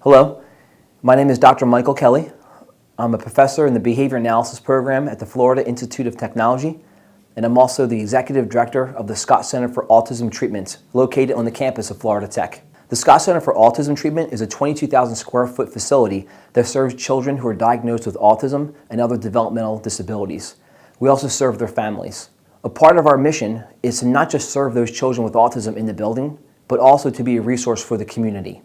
Hello, my name is Dr. Michael Kelly. I'm a professor in the Behavior Analysis Program at the Florida Institute of Technology, and I'm also the Executive Director of the Scott Center for Autism Treatment, located on the campus of Florida Tech. The Scott Center for Autism Treatment is a 22,000 square foot facility that serves children who are diagnosed with autism and other developmental disabilities. We also serve their families. A part of our mission is to not just serve those children with autism in the building, but also to be a resource for the community.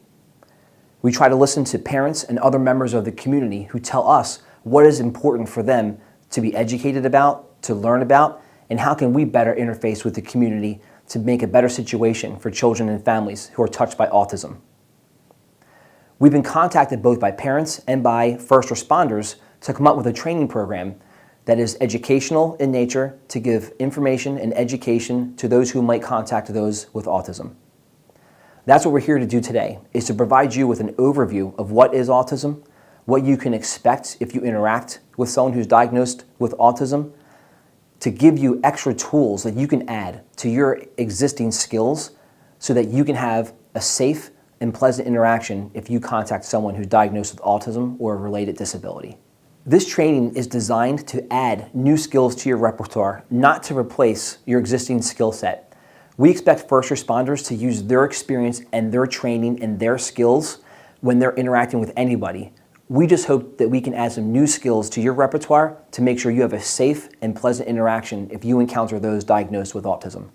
We try to listen to parents and other members of the community who tell us what is important for them to be educated about, to learn about, and how can we better interface with the community to make a better situation for children and families who are touched by autism. We've been contacted both by parents and by first responders to come up with a training program that is educational in nature to give information and education to those who might contact those with autism. That's what we're here to do today, is to provide you with an overview of what is autism, what you can expect if you interact with someone who's diagnosed with autism, to give you extra tools that you can add to your existing skills so that you can have a safe and pleasant interaction if you contact someone who's diagnosed with autism or a related disability. This training is designed to add new skills to your repertoire, not to replace your existing skill set. We expect first responders to use their experience and their training and their skills when they're interacting with anybody. We just hope that we can add some new skills to your repertoire to make sure you have a safe and pleasant interaction if you encounter those diagnosed with autism.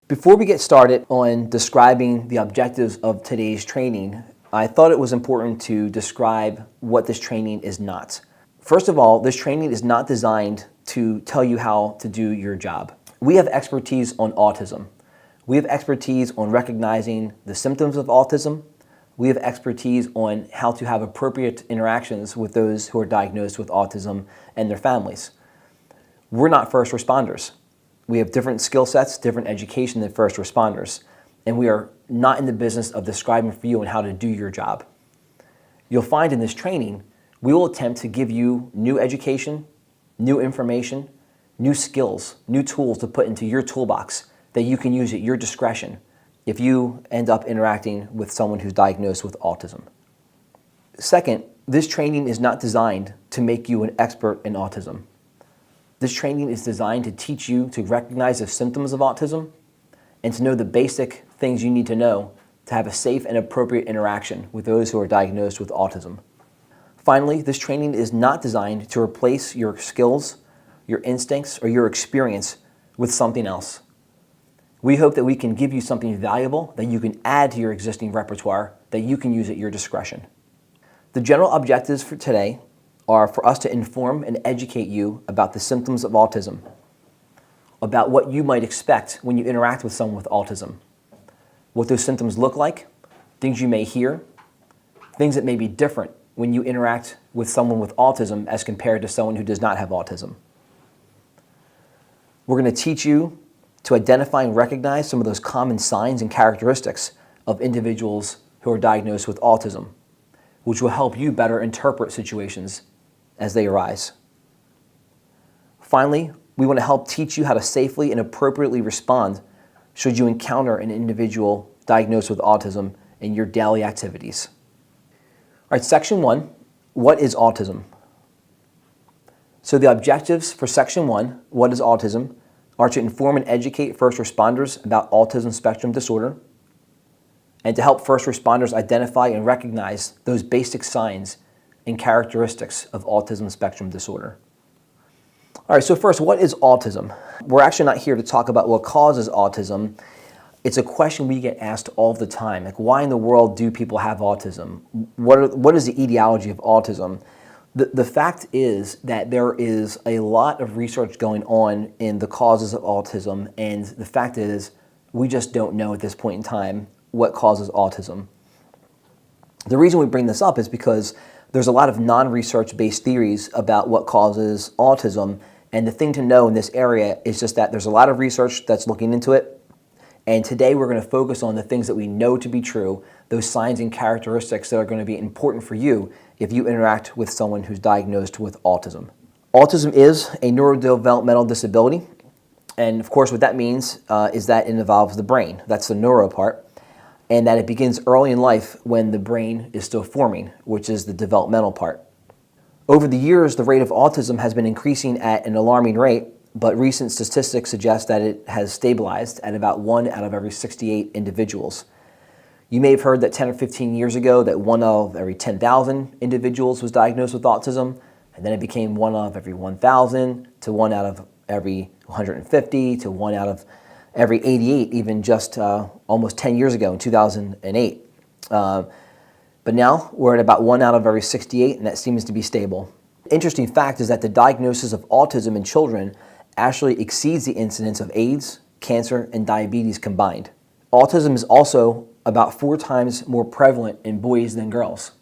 Before we get started on describing the objectives of today's training, I thought it was important to describe what this training is not. First of all, this training is not designed to tell you how to do your job. We have expertise on autism. We have expertise on recognizing the symptoms of autism. We have expertise on how to have appropriate interactions with those who are diagnosed with autism and their families. We're not first responders. We have different skill sets, different education than first responders, and we are not in the business of describing for you on how to do your job. You'll find in this training, we will attempt to give you new education, new information, new skills, new tools to put into your toolbox that you can use at your discretion if you end up interacting with someone who's diagnosed with autism. Second, this training is not designed to make you an expert in autism. This training is designed to teach you to recognize the symptoms of autism and to know the basic things you need to know to have a safe and appropriate interaction with those who are diagnosed with autism. Finally, this training is not designed to replace your skills, your instincts, or your experience with something else. We hope that we can give you something valuable that you can add to your existing repertoire that you can use at your discretion. The general objectives for today are for us to inform and educate you about the symptoms of autism, about what you might expect when you interact with someone with autism, what those symptoms look like, things you may hear, things that may be different when you interact with someone with autism as compared to someone who does not have autism. We're going to teach you to identify and recognize some of those common signs and characteristics of individuals who are diagnosed with autism, which will help you better interpret situations as they arise. Finally, we want to help teach you how to safely and appropriately respond should you encounter an individual diagnosed with autism in your daily activities. All right, Section 1, what is autism? So the objectives for Section 1, what is autism, are to inform and educate first responders about autism spectrum disorder and to help first responders identify and recognize those basic signs and characteristics of autism spectrum disorder. All right, so first, what is autism? We're actually not here to talk about what causes autism. It's a question we get asked all the time, like why in the world do people have autism? What is the etiology of autism? The fact is that there is a lot of research going on in the causes of autism, and the fact is we just don't know at this point in time what causes autism. The reason we bring this up is because there's a lot of non-research based theories about what causes autism, and the thing to know in this area is just that there's a lot of research that's looking into it, and today we're going to focus on the things that we know to be true, those signs and characteristics that are going to be important for you if you interact with someone who's diagnosed with autism. Autism is a neurodevelopmental disability, and of course what that means is that it involves the brain. That's the neuro part. and that it begins early in life when the brain is still forming, which is the developmental part. Over the years, the rate of autism has been increasing at an alarming rate, but recent statistics suggest that it has stabilized at about 1 out of every 68 individuals. You may have heard that 10 or 15 years ago that 1 out of every 10,000 individuals was diagnosed with autism, and then it became 1 out of every 1,000 to 1 out of every 150 to 1 out of every 88, even just almost 10 years ago in 2008. But now we're at about 1 out of every 68, and that seems to be stable. Interesting fact is that the diagnosis of autism in children actually exceeds the incidence of AIDS, cancer, and diabetes combined. Autism is also about 4 times more prevalent in boys than girls.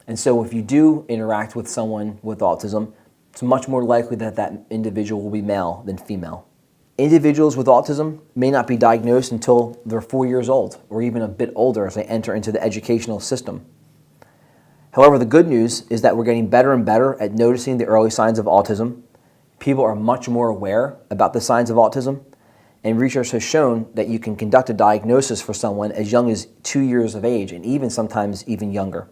And so if you do interact with someone with autism, it's much more likely that that individual will be male than female. Individuals with autism may not be diagnosed until they're 4 years old or even a bit older as they enter into the educational system. However, the good news is that we're getting better and better at noticing the early signs of autism. People are much more aware about the signs of autism, and research has shown that you can conduct a diagnosis for someone as young as 2 years of age and even sometimes even younger.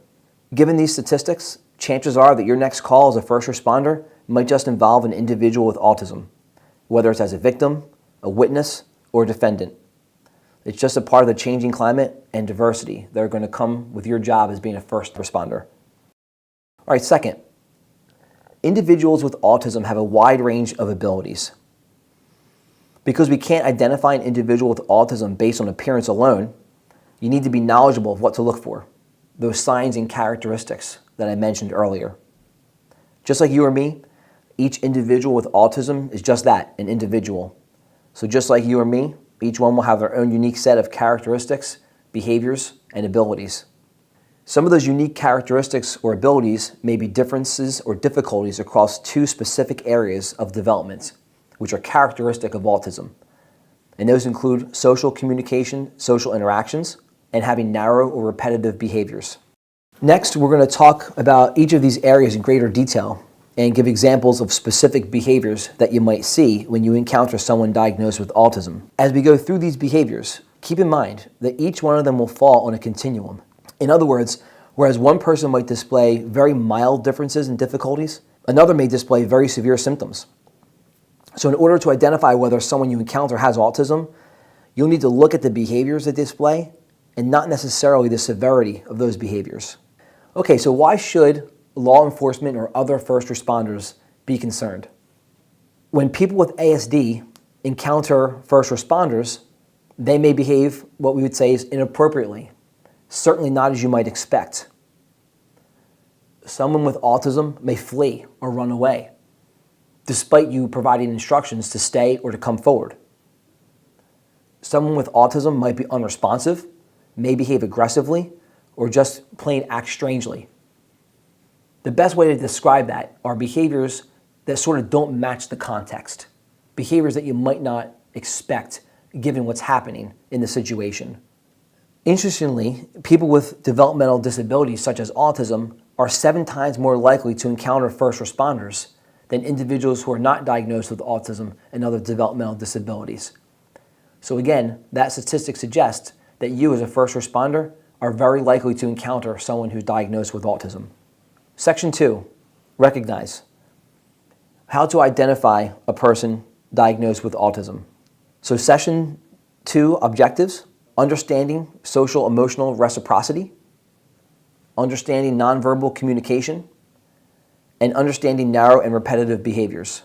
Given these statistics, chances are that your next call as a first responder might just involve an individual with autism, whether it's as a victim, a witness, or a defendant. It's just a part of the changing climate and diversity that are going to come with your job as being a first responder. All right, second, individuals with autism have a wide range of abilities. Because we can't identify an individual with autism based on appearance alone, you need to be knowledgeable of what to look for, those signs and characteristics that I mentioned earlier. Just like you or me, each individual with autism is just that, an individual. So just like you or me, each one will have their own unique set of characteristics, behaviors, and abilities. Some of those unique characteristics or abilities may be differences or difficulties across 2 specific areas of development, which are characteristic of autism. And those include social communication, social interactions, and having narrow or repetitive behaviors. Next, we're going to talk about each of these areas in greater detail and give examples of specific behaviors that you might see when you encounter someone diagnosed with autism. As we go through these behaviors, keep in mind that each one of them will fall on a continuum. In other words, whereas one person might display very mild differences and difficulties, another may display very severe symptoms. So in order to identify whether someone you encounter has autism, you'll need to look at the behaviors they display and not necessarily the severity of those behaviors. Okay, so why should law enforcement or other first responders be concerned? When people with ASD encounter first responders, they may behave what we would say is inappropriately, certainly not as you might expect. Someone with autism may flee or run away, despite you providing instructions to stay or to come forward. Someone with autism might be unresponsive, may behave aggressively, or just plain act strangely. The best way to describe that are behaviors that sort of don't match the context, behaviors that you might not expect given what's happening in the situation. Interestingly, people with developmental disabilities such as autism are 7 times more likely to encounter first responders than individuals who are not diagnosed with autism and other developmental disabilities. So again, that statistic suggests that you as a first responder are very likely to encounter someone who's diagnosed with autism. Section 2, recognize. How to identify a person diagnosed with autism. So Section 2, objectives, understanding social emotional reciprocity, understanding nonverbal communication, and understanding narrow and repetitive behaviors.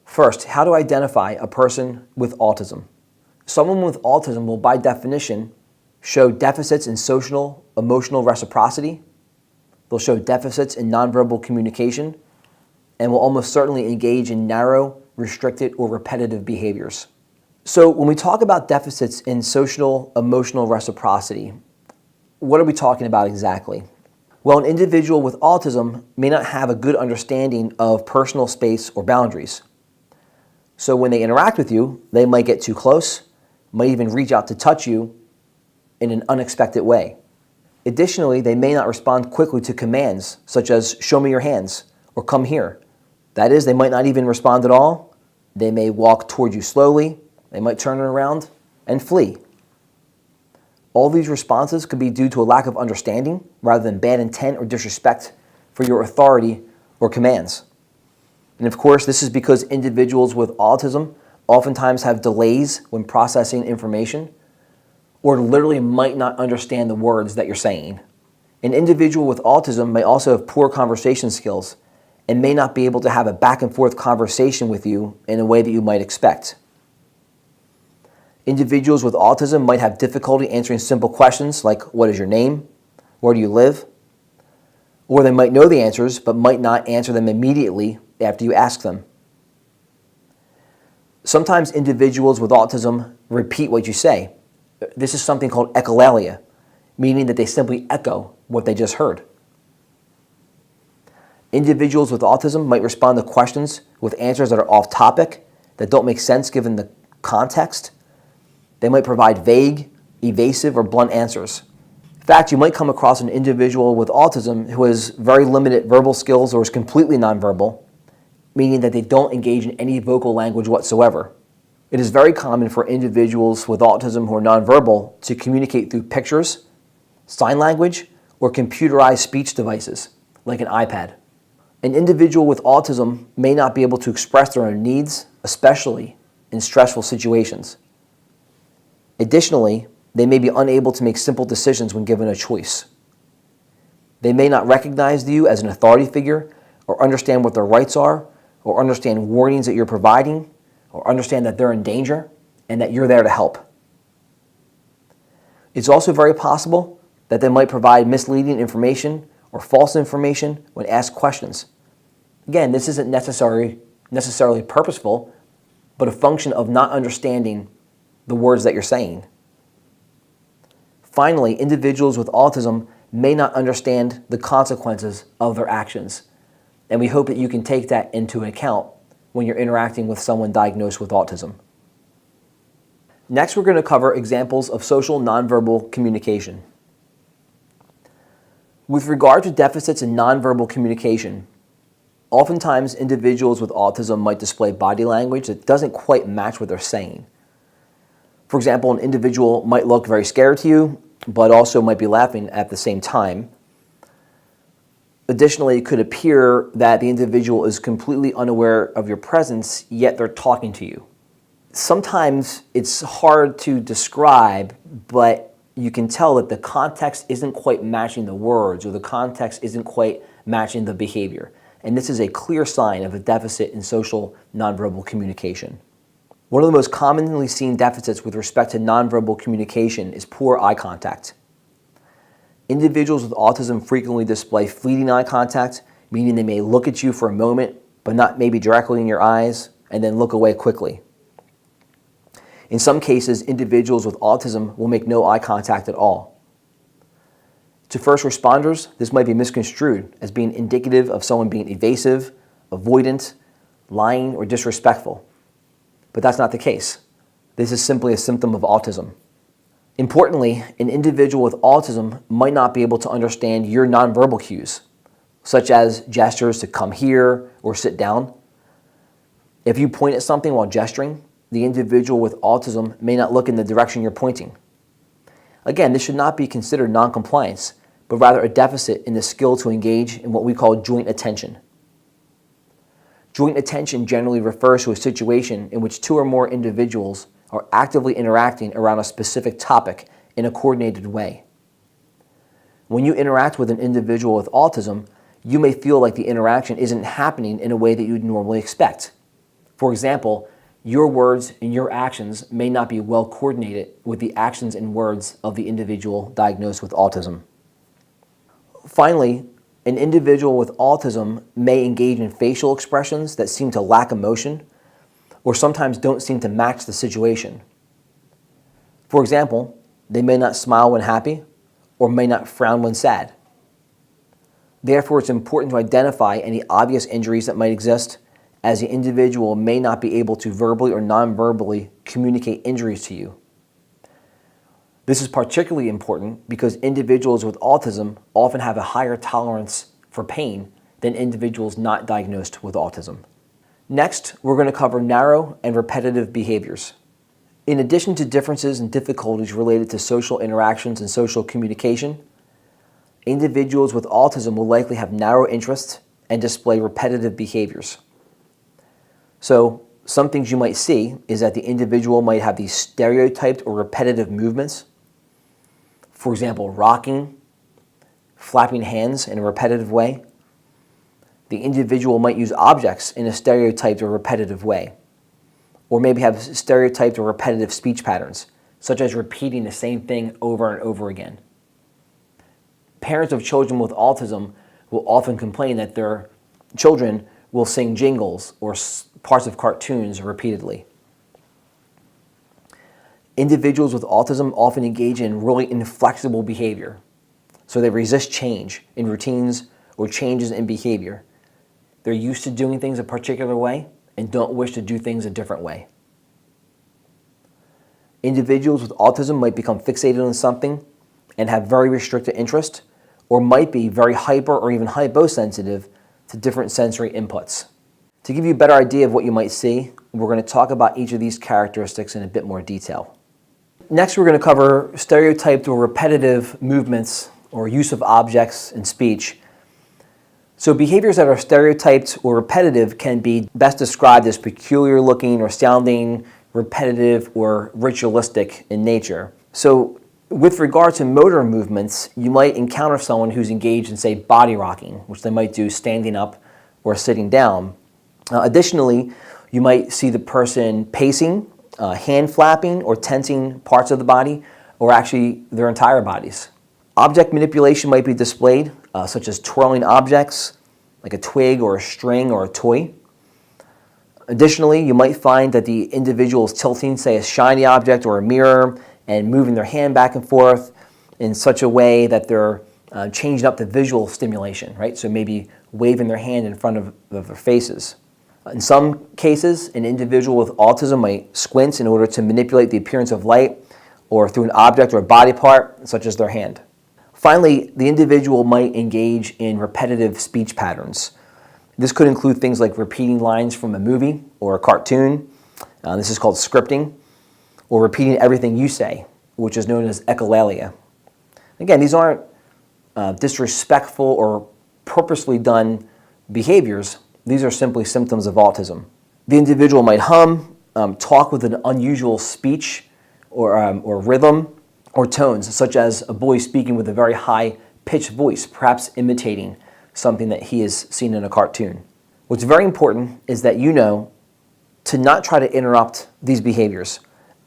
First, how to identify a person with autism. Someone with autism will, by definition, show deficits in social emotional reciprocity. They'll show deficits in nonverbal communication and will almost certainly engage in narrow, restricted, or repetitive behaviors. So when we talk about deficits in social emotional reciprocity, what are we talking about exactly? Well, an individual with autism may not have a good understanding of personal space or boundaries. So when they interact with you, they might get too close, might even reach out to touch you in an unexpected way. Additionally, they may not respond quickly to commands such as show me your hands or come here. That is, they might not even respond at all. They may walk toward you slowly. They might turn around and flee. All these responses could be due to a lack of understanding rather than bad intent or disrespect for your authority or commands. And of course, this is because individuals with autism oftentimes have delays when processing information or literally might not understand the words that you're saying. An individual with autism may also have poor conversation skills and may not be able to have a back and forth conversation with you in a way that you might expect. Individuals with autism might have difficulty answering simple questions like, what is your name? Where do you live? Or they might know the answers but might not answer them immediately after you ask them. Sometimes individuals with autism repeat what you say. This is something called echolalia, meaning that they simply echo what they just heard. Individuals with autism might respond to questions with answers that are off topic, that don't make sense given the context. They might provide vague, evasive, or blunt answers. In fact, you might come across an individual with autism who has very limited verbal skills or is completely nonverbal, meaning that they don't engage in any vocal language whatsoever. It is very common for individuals with autism who are nonverbal to communicate through pictures, sign language, or computerized speech devices, like an iPad. An individual with autism may not be able to express their own needs, especially in stressful situations. Additionally, they may be unable to make simple decisions when given a choice. They may not recognize you as an authority figure or understand what their rights are or understand warnings that you're providing or understand that they're in danger and that you're there to help. It's also very possible that they might provide misleading information or false information when asked questions. Again, this isn't necessarily purposeful, but a function of not understanding the words that you're saying. Finally, individuals with autism may not understand the consequences of their actions, and we hope that you can take that into account when you're interacting with someone diagnosed with autism. Next, we're going to cover examples of social nonverbal communication. With regard to deficits in nonverbal communication, oftentimes individuals with autism might display body language that doesn't quite match what they're saying. For example, an individual might look very scared to you, but also might be laughing at the same time. Additionally, it could appear that the individual is completely unaware of your presence, yet they're talking to you. Sometimes it's hard to describe, but you can tell that the context isn't quite matching the words, or the context isn't quite matching the behavior. And this is a clear sign of a deficit in social nonverbal communication. One of the most commonly seen deficits with respect to nonverbal communication is poor eye contact. Individuals with autism frequently display fleeting eye contact, meaning they may look at you for a moment, but not maybe directly in your eyes, and then look away quickly. In some cases, individuals with autism will make no eye contact at all. To first responders, this might be misconstrued as being indicative of someone being evasive, avoidant, lying, or disrespectful. But that's not the case. This is simply a symptom of autism. Importantly, an individual with autism might not be able to understand your nonverbal cues, such as gestures to come here or sit down. If you point at something while gesturing, the individual with autism may not look in the direction you're pointing. Again, this should not be considered noncompliance, but rather a deficit in the skill to engage in what we call joint attention. Joint attention generally refers to a situation in which two or more individuals are actively interacting around a specific topic in a coordinated way. When you interact with an individual with autism, you may feel like the interaction isn't happening in a way that you'd normally expect. For example, your words and your actions may not be well coordinated with the actions and words of the individual diagnosed with autism. Finally, an individual with autism may engage in facial expressions that seem to lack emotion or sometimes don't seem to match the situation. For example, they may not smile when happy or may not frown when sad. Therefore, it's important to identify any obvious injuries that might exist, as the individual may not be able to verbally or non-verbally communicate injuries to you. This is particularly important because individuals with autism often have a higher tolerance for pain than individuals not diagnosed with autism. Next, we're going to cover narrow and repetitive behaviors. In addition to differences and difficulties related to social interactions and social communication, individuals with autism will likely have narrow interests and display repetitive behaviors. So, some things you might see is that the individual might have these stereotyped or repetitive movements. For example, rocking, flapping hands in a repetitive way. The individual might use objects in a stereotyped or repetitive way. Or maybe have stereotyped or repetitive speech patterns, such as repeating the same thing over and over again. Parents of children with autism will often complain that their children will sing jingles or parts of cartoons repeatedly. Individuals with autism often engage in really inflexible behavior, so they resist change in routines or changes in behavior. They're used to doing things a particular way and don't wish to do things a different way. Individuals with autism might become fixated on something and have very restricted interest, or might be very hyper or even hyposensitive to different sensory inputs. To give you a better idea of what you might see, we're going to talk about each of these characteristics in a bit more detail. Next, we're going to cover stereotyped or repetitive movements or use of objects in speech. So behaviors that are stereotyped or repetitive can be best described as peculiar looking or sounding, repetitive or ritualistic in nature. So with regard to motor movements, you might encounter someone who's engaged in, say, body rocking, which they might do standing up or sitting down. Additionally, you might see the person pacing, hand flapping or tensing parts of the body, or actually their entire bodies. Object manipulation might be displayed, such as twirling objects, like a twig or a string or a toy. Additionally, you might find that the individual is tilting, say, a shiny object or a mirror and moving their hand back and forth in such a way that they're changing up the visual stimulation, right? So maybe waving their hand in front of their faces. In some cases, an individual with autism might squint in order to manipulate the appearance of light or through an object or a body part, such as their hand. Finally, the individual might engage in repetitive speech patterns. This could include things like repeating lines from a movie or a cartoon. This is called scripting, or repeating everything you say, which is known as echolalia. Again, these aren't disrespectful or purposely done behaviors. These are simply symptoms of autism. The individual might hum, talk with an unusual speech or rhythm or tones, such as a boy speaking with a very high-pitched voice, perhaps imitating something that he has seen in a cartoon. What's very important is that you know to not try to interrupt these behaviors,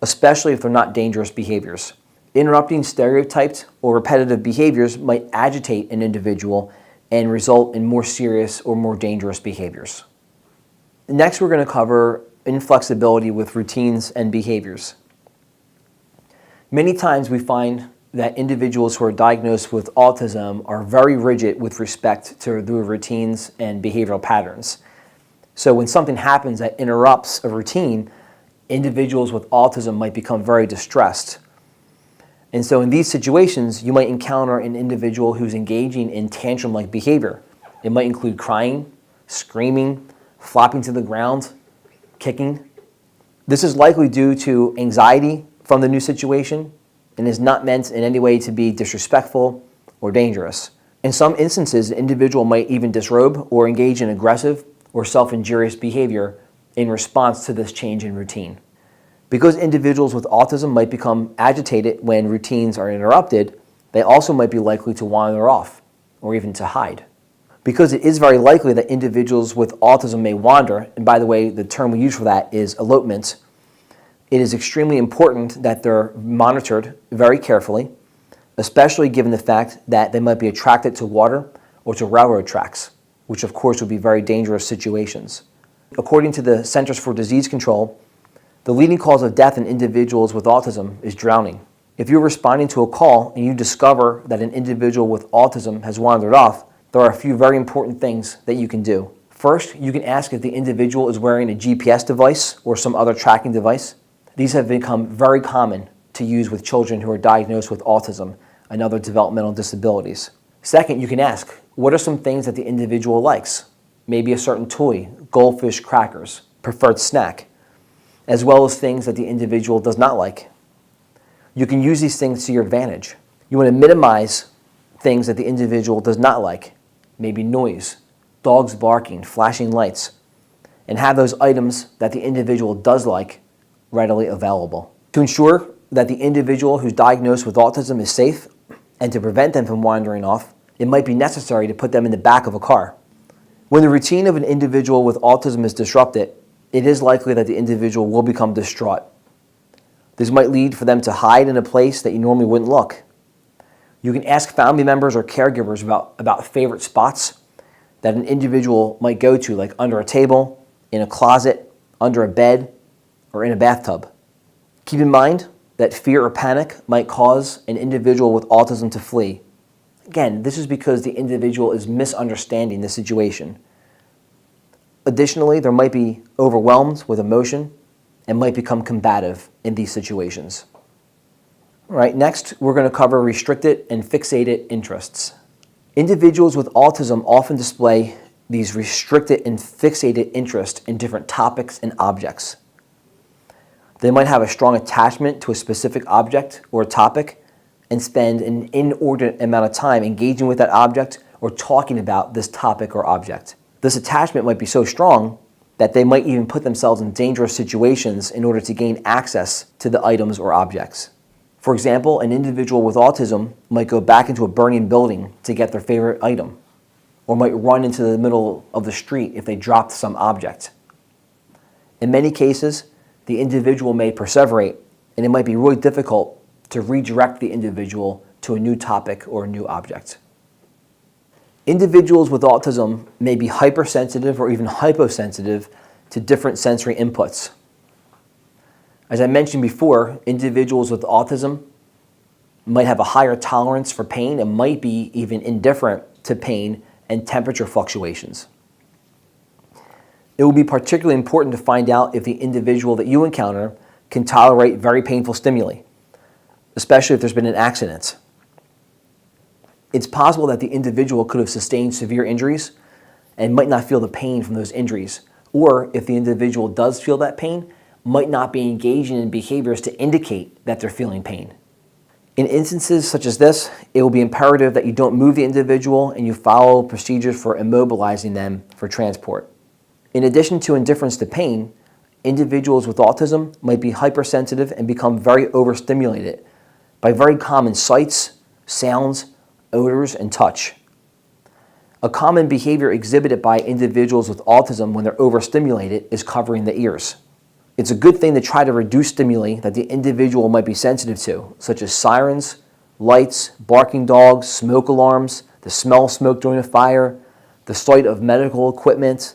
especially if they're not dangerous behaviors. Interrupting stereotyped or repetitive behaviors might agitate an individual and result in more serious or more dangerous behaviors. Next, we're going to cover inflexibility with routines and behaviors. Many times we find that individuals who are diagnosed with autism are very rigid with respect to their routines and behavioral patterns. So when something happens that interrupts a routine, individuals with autism might become very distressed. And so in these situations, you might encounter an individual who's engaging in tantrum-like behavior. It might include crying, screaming, flopping to the ground, kicking. This is likely due to anxiety from the new situation and is not meant in any way to be disrespectful or dangerous. In some instances, an individual might even disrobe or engage in aggressive or self-injurious behavior in response to this change in routine. Because individuals with autism might become agitated when routines are interrupted, they also might be likely to wander off or even to hide. Because it is very likely that individuals with autism may wander, and by the way, the term we use for that is elopement, it is extremely important that they're monitored very carefully, especially given the fact that they might be attracted to water or to railroad tracks, which of course would be very dangerous situations. According to the Centers for Disease Control, the leading cause of death in individuals with autism is drowning. If you're responding to a call and you discover that an individual with autism has wandered off, there are a few very important things that you can do. First, you can ask if the individual is wearing a GPS device or some other tracking device. These have become very common to use with children who are diagnosed with autism and other developmental disabilities. Second, you can ask, what are some things that the individual likes? Maybe a certain toy, goldfish crackers, preferred snack. as well as things that the individual does not like. You can use these things to your advantage. You want to minimize things that the individual does not like, maybe noise, dogs barking, flashing lights, and have those items that the individual does like readily available. To ensure that the individual who's diagnosed with autism is safe and to prevent them from wandering off, it might be necessary to put them in the back of a car. When the routine of an individual with autism is disrupted, it is likely that the individual will become distraught. This might lead for them to hide in a place that you normally wouldn't look. You can ask family members or caregivers about favorite spots that an individual might go to, like under a table, in a closet, under a bed, or in a bathtub. Keep in mind that fear or panic might cause an individual with autism to flee. Again, this is because the individual is misunderstanding the situation. Additionally, they might be overwhelmed with emotion and might become combative in these situations. All right, next, we're going to cover restricted and fixated interests. Individuals with autism often display these restricted and fixated interests in different topics and objects. They might have a strong attachment to a specific object or topic and spend an inordinate amount of time engaging with that object or talking about this topic or object. This attachment might be so strong that they might even put themselves in dangerous situations in order to gain access to the items or objects. For example, an individual with autism might go back into a burning building to get their favorite item, or might run into the middle of the street if they dropped some object. In many cases, the individual may perseverate, and it might be really difficult to redirect the individual to a new topic or a new object. Individuals with autism may be hypersensitive or even hyposensitive to different sensory inputs. As I mentioned before, individuals with autism might have a higher tolerance for pain and might be even indifferent to pain and temperature fluctuations. It will be particularly important to find out if the individual that you encounter can tolerate very painful stimuli, especially if there's been an accident. It's possible that the individual could have sustained severe injuries and might not feel the pain from those injuries, or if the individual does feel that pain, might not be engaging in behaviors to indicate that they're feeling pain. In instances such as this, it will be imperative that you don't move the individual and you follow procedures for immobilizing them for transport. In addition to indifference to pain, individuals with autism might be hypersensitive and become very overstimulated by very common sights, sounds, odors, and touch. A common behavior exhibited by individuals with autism when they're overstimulated is covering the ears. It's a good thing to try to reduce stimuli that the individual might be sensitive to, such as sirens, lights, barking dogs, smoke alarms, the smell of smoke during a fire, the sight of medical equipment,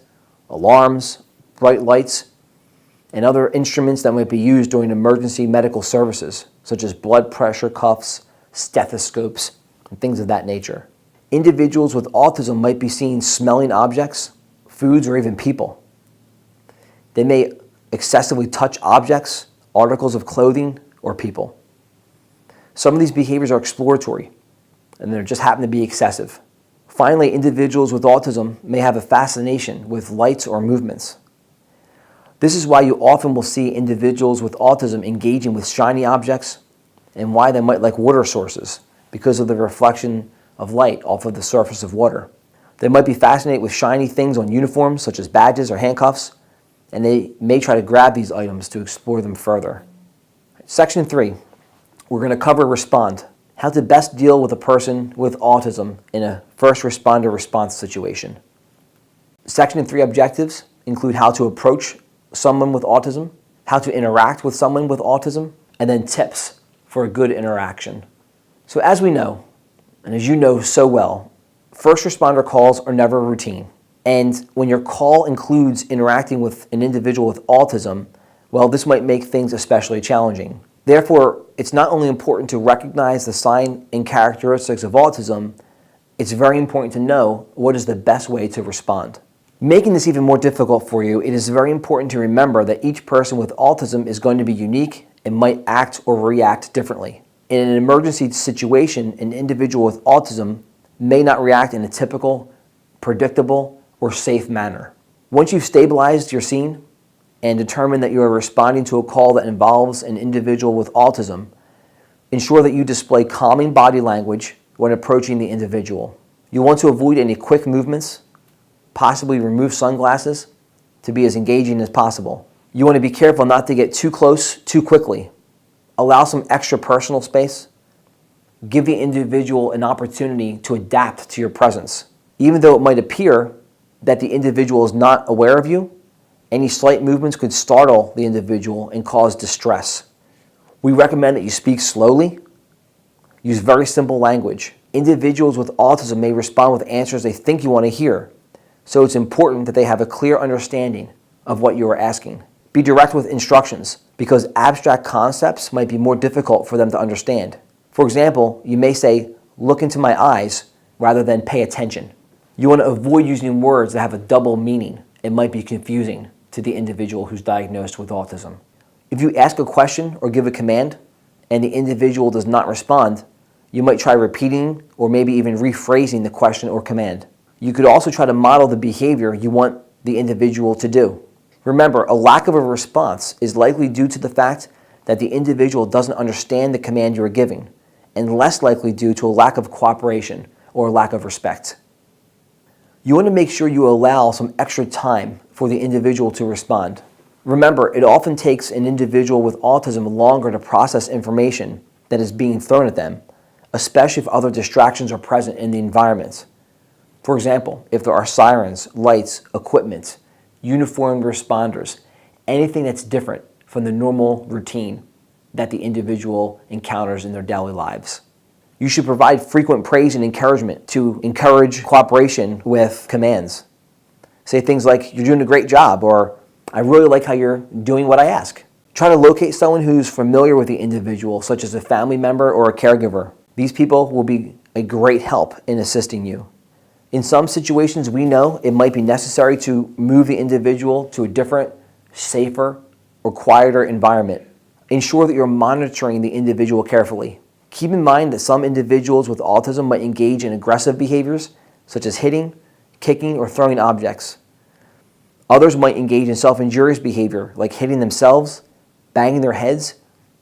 alarms, bright lights, and other instruments that might be used during emergency medical services, such as blood pressure cuffs, stethoscopes, and things of that nature. Individuals with autism might be seen smelling objects, foods, or even people. They may excessively touch objects, articles of clothing, or people. Some of these behaviors are exploratory, and they just happen to be excessive. Finally, individuals with autism may have a fascination with lights or movements. This is why you often will see individuals with autism engaging with shiny objects and why they might like water sources, because of the reflection of light off of the surface of water. They might be fascinated with shiny things on uniforms, such as badges or handcuffs, and they may try to grab these items to explore them further. Section 3, we're going to cover respond, how to best deal with a person with autism in a first responder response situation. Section 3 objectives include how to approach someone with autism, how to interact with someone with autism, and then tips for a good interaction. So as we know, and as you know so well, first responder calls are never routine. And when your call includes interacting with an individual with autism, well, this might make things especially challenging. Therefore, it's not only important to recognize the sign and characteristics of autism, it's very important to know what is the best way to respond. Making this even more difficult for you, it is very important to remember that each person with autism is going to be unique and might act or react differently. In an emergency situation, an individual with autism may not react in a typical, predictable, or safe manner. Once you've stabilized your scene and determine that you are responding to a call that involves an individual with autism, ensure that you display calming body language when approaching the individual. You want to avoid any quick movements, possibly remove sunglasses to be as engaging as possible. You want to be careful not to get too close too quickly. Allow some extra personal space. Give the individual an opportunity to adapt to your presence. Even though it might appear that the individual is not aware of you, any slight movements could startle the individual and cause distress. We recommend that you speak slowly, use very simple language. Individuals with autism may respond with answers they think you want to hear, so it's important that they have a clear understanding of what you are asking. Be direct with instructions, because abstract concepts might be more difficult for them to understand. For example, you may say, "Look into my eyes," rather than "pay attention." You want to avoid using words that have a double meaning. It might be confusing to the individual who's diagnosed with autism. If you ask a question or give a command and the individual does not respond, you might try repeating or maybe even rephrasing the question or command. You could also try to model the behavior you want the individual to do. Remember, a lack of a response is likely due to the fact that the individual doesn't understand the command you are giving, and less likely due to a lack of cooperation or a lack of respect. You want to make sure you allow some extra time for the individual to respond. Remember, it often takes an individual with autism longer to process information that is being thrown at them, especially if other distractions are present in the environment. For example, if there are sirens, lights, equipment, uniformed responders, anything that's different from the normal routine that the individual encounters in their daily lives. You should provide frequent praise and encouragement to encourage cooperation with commands. Say things like, "You're doing a great job," or "I really like how you're doing what I ask." Try to locate someone who's familiar with the individual, such as a family member or a caregiver. These people will be a great help in assisting you. In some situations, we know it might be necessary to move the individual to a different, safer, or quieter environment. Ensure that you're monitoring the individual carefully. Keep in mind that some individuals with autism might engage in aggressive behaviors, such as hitting, kicking, or throwing objects. Others might engage in self-injurious behavior, like hitting themselves, banging their heads,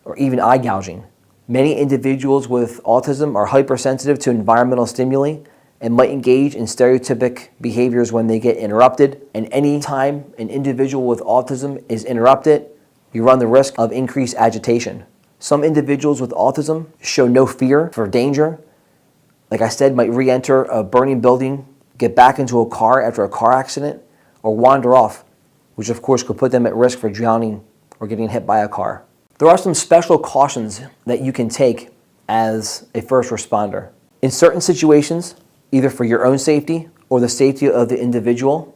or even eye gouging. Many individuals with autism are hypersensitive to environmental stimuli and might engage in stereotypic behaviors when they get interrupted. And any time an individual with autism is interrupted, you run the risk of increased agitation. Some individuals with autism show no fear for danger. Like I said, might re-enter a burning building, get back into a car after a car accident, or wander off, which of course could put them at risk for drowning or getting hit by a car. There are some special cautions that you can take as a first responder. In certain situations, either for your own safety or the safety of the individual,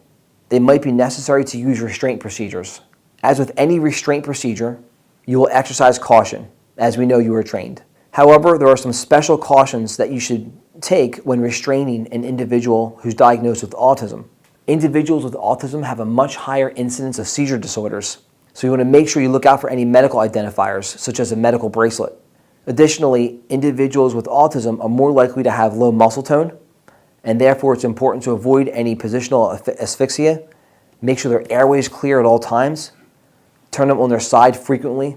it might be necessary to use restraint procedures. As with any restraint procedure, you will exercise caution, as we know you are trained. However, there are some special cautions that you should take when restraining an individual who's diagnosed with autism. Individuals with autism have a much higher incidence of seizure disorders, so you want to make sure you look out for any medical identifiers, such as a medical bracelet. Additionally, individuals with autism are more likely to have low muscle tone, and therefore it's important to avoid any positional asphyxia. Make sure their airway is clear at all times. Turn them on their side frequently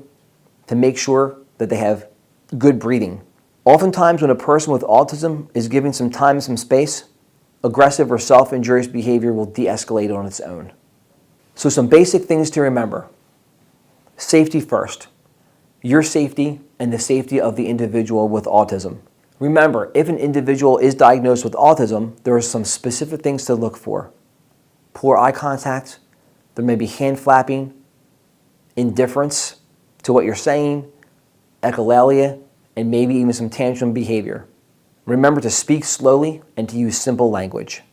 to make sure that they have good breathing. Oftentimes when a person with autism is given some time and some space, aggressive or self-injurious behavior will de-escalate on its own. So some basic things to remember. Safety first. Your safety and the safety of the individual with autism. Remember, if an individual is diagnosed with autism, there are some specific things to look for. Poor eye contact, there may be hand flapping, indifference to what you're saying, echolalia, and maybe even some tantrum behavior. Remember to speak slowly and to use simple language.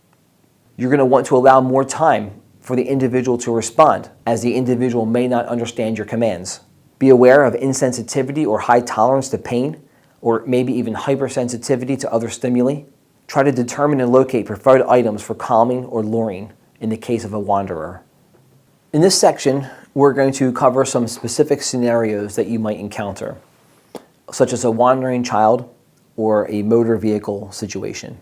You're going to want to allow more time for the individual to respond, as the individual may not understand your commands. Be aware of insensitivity or high tolerance to pain, or maybe even hypersensitivity to other stimuli. Try to determine and locate preferred items for calming or luring in the case of a wanderer. In this section, we're going to cover some specific scenarios that you might encounter, such as a wandering child or a motor vehicle situation.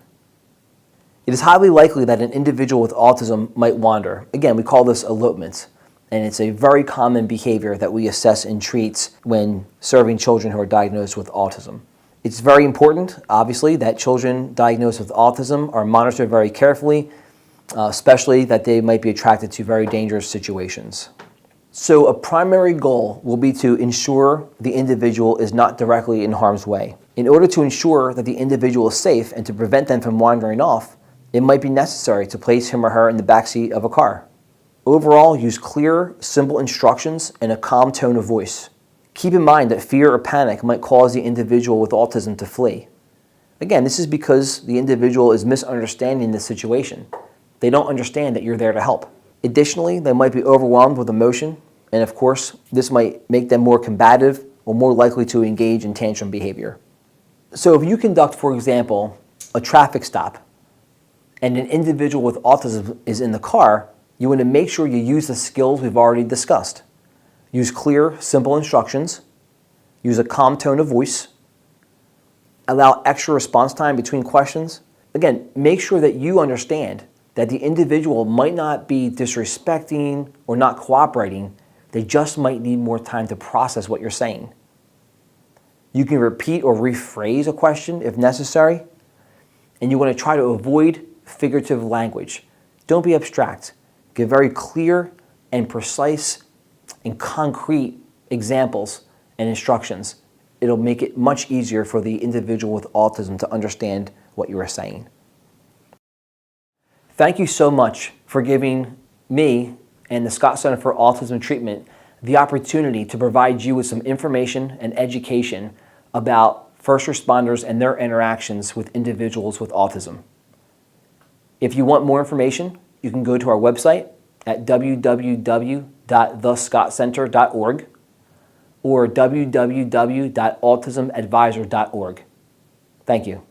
It is highly likely that an individual with autism might wander. Again, we call this elopement. And it's a very common behavior that we assess and treat when serving children who are diagnosed with autism. It's very important, obviously, that children diagnosed with autism are monitored very carefully, especially that they might be attracted to very dangerous situations. So a primary goal will be to ensure the individual is not directly in harm's way. In order to ensure that the individual is safe and to prevent them from wandering off, it might be necessary to place him or her in the backseat of a car. Overall, use clear, simple instructions and a calm tone of voice. Keep in mind that fear or panic might cause the individual with autism to flee. Again, this is because the individual is misunderstanding the situation. They don't understand that you're there to help. Additionally, they might be overwhelmed with emotion, and of course, this might make them more combative or more likely to engage in tantrum behavior. So if you conduct, for example, a traffic stop, and an individual with autism is in the car, you want to make sure you use the skills we've already discussed. Use clear, simple instructions. Use a calm tone of voice. Allow extra response time between questions. Again, make sure that you understand that the individual might not be disrespecting or not cooperating. They just might need more time to process what you're saying. You can repeat or rephrase a question if necessary. And you want to try to avoid figurative language. Don't be abstract. Give very clear and precise and concrete examples and instructions. It'll make it much easier for the individual with autism to understand what you are saying. Thank you so much for giving me and the Scott Center for Autism Treatment the opportunity to provide you with some information and education about first responders and their interactions with individuals with autism. If you want more information, you can go to our website at www.thescottcenter.org or www.autismadvisor.org. Thank you.